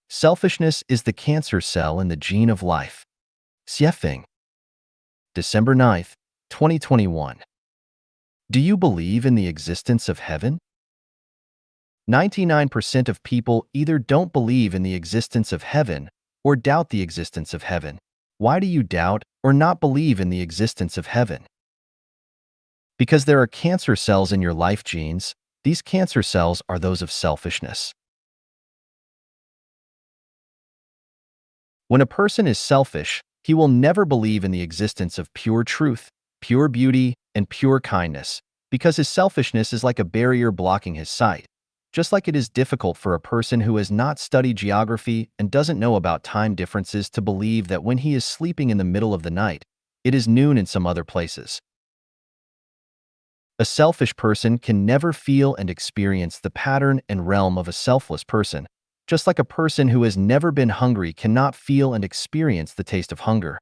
Selfishness is the cancer cell in the gene of life. Xiefeng, December 9th, 2021. Do you believe in the existence of heaven? 99% of people either don't believe in the existence of heaven or doubt the existence of heaven. Why do you doubt or not believe in the existence of heaven? Because there are cancer cells in your life genes. These cancer cells are those of selfishness. When a person is selfish, he will never believe in the existence of pure truth, pure beauty, and pure kindness, because his selfishness is like a barrier blocking his sight. Just like it is difficult for a person who has not studied geography and doesn't know about time differences to believe that when he is sleeping in the middle of the night, it is noon in some other places. A selfish person can never feel and experience the pattern and realm of a selfless person, just like a person who has never been hungry cannot feel and experience the taste of hunger.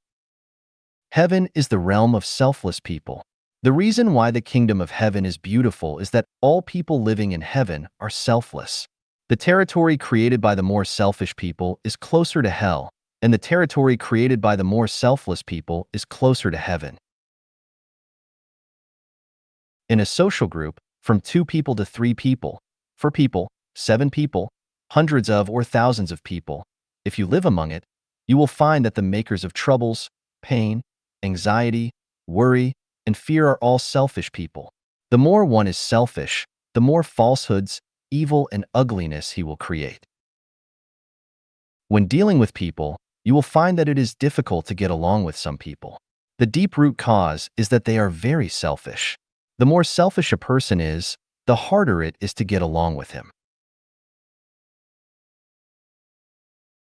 Heaven is the realm of selfless people. The reason why the kingdom of heaven is beautiful is that all people living in heaven are selfless. The territory created by the more selfish people is closer to hell, and the territory created by the more selfless people is closer to heaven. In a social group, from 2 people to 3 people, 4 people, 7 people, hundreds of or thousands of people, if you live among it, you will find that the makers of troubles, pain, anxiety, worry, and fear are all selfish people. The more one is selfish, the more falsehoods, evil, and ugliness he will create. When dealing with people, you will find that it is difficult to get along with some people. The deep root cause is that they are very selfish. The more selfish a person is, the harder it is to get along with him.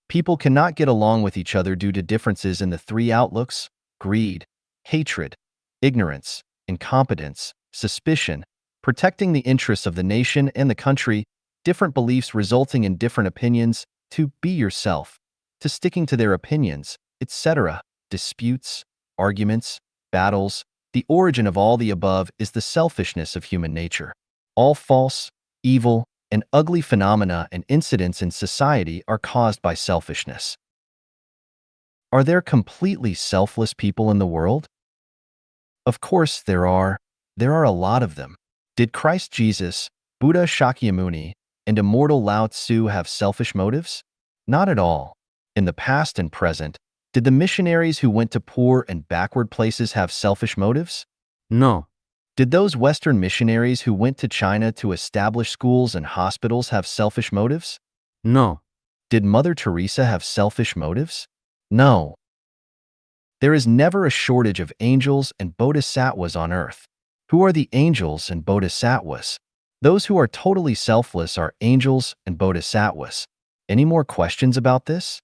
People cannot get along with each other due to differences in the 3 outlooks: greed, hatred, ignorance, incompetence, suspicion, protecting the interests of the nation and the country, different beliefs resulting in different opinions, to be yourself, to sticking to their opinions, etc., disputes, arguments, battles. The origin of all the above is the selfishness of human nature. All false, evil, and ugly phenomena and incidents in society are caused by selfishness. Are there completely selfless people in the world? Of course there are. There are a lot of them. Did Christ Jesus, Buddha Shakyamuni, and immortal Lao Tzu have selfish motives? Not at all. In the past and present, did the missionaries who went to poor and backward places have selfish motives? No. Did those Western missionaries who went to China to establish schools and hospitals have selfish motives? No. Did Mother Teresa have selfish motives? No. There is never a shortage of angels and bodhisattvas on earth. Who are the angels and bodhisattvas? Those who are totally selfless are angels and bodhisattvas. Any more questions about this?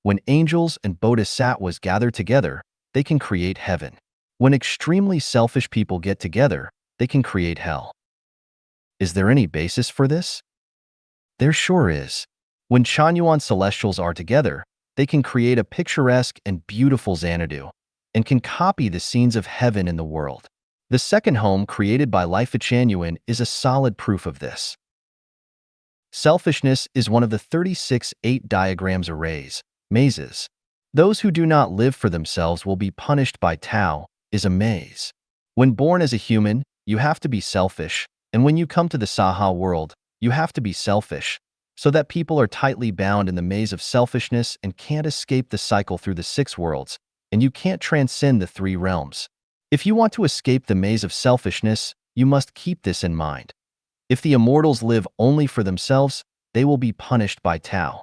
When angels and bodhisattvas gather together, they can create heaven. When extremely selfish people get together, they can create hell. Is there any basis for this? There sure is. When Chanyuan celestials are together, they can create a picturesque and beautiful Xanadu, and can copy the scenes of heaven in the world. The second home created by Life Chanyuan is a solid proof of this. Selfishness is one of the 36 8 diagrams arrays, mazes. Those who do not live for themselves will be punished by Tao, is a maze. When born as a human, you have to be selfish, and when you come to the Saha world, you have to be selfish, so that people are tightly bound in the maze of selfishness and can't escape the cycle through the 6 worlds, and you can't transcend the 3 realms. If you want to escape the maze of selfishness, you must keep this in mind. If the immortals live only for themselves, they will be punished by Tao.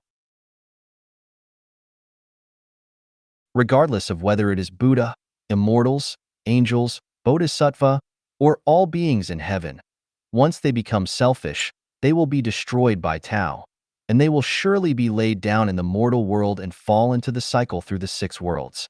Regardless of whether it is Buddha, immortals, angels, bodhisattva, or all beings in heaven, once they become selfish, they will be destroyed by Tao, and they will surely be laid down in the mortal world and fall into the cycle through the 6 worlds.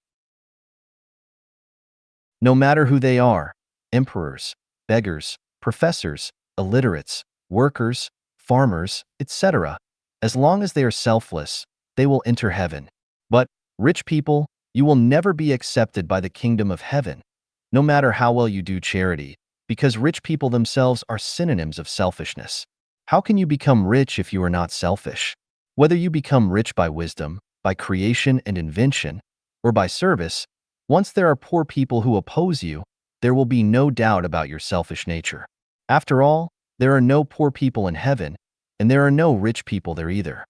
No matter who they are, emperors, beggars, professors, illiterates, workers, farmers, etc., as long as they are selfless, they will enter heaven. But, rich people, you will never be accepted by the kingdom of heaven, no matter how well you do charity, because rich people themselves are synonyms of selfishness. How can you become rich if you are not selfish? Whether you become rich by wisdom, by creation and invention, or by service, once there are poor people who oppose you, there will be no doubt about your selfish nature. After all, there are no poor people in heaven, and there are no rich people there either.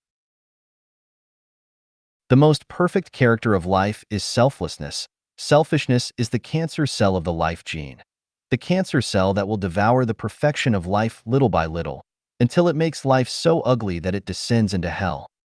The most perfect character of life is selflessness. Selfishness is the cancer cell of the life gene. The cancer cell that will devour the perfection of life little by little, until it makes life so ugly that it descends into hell.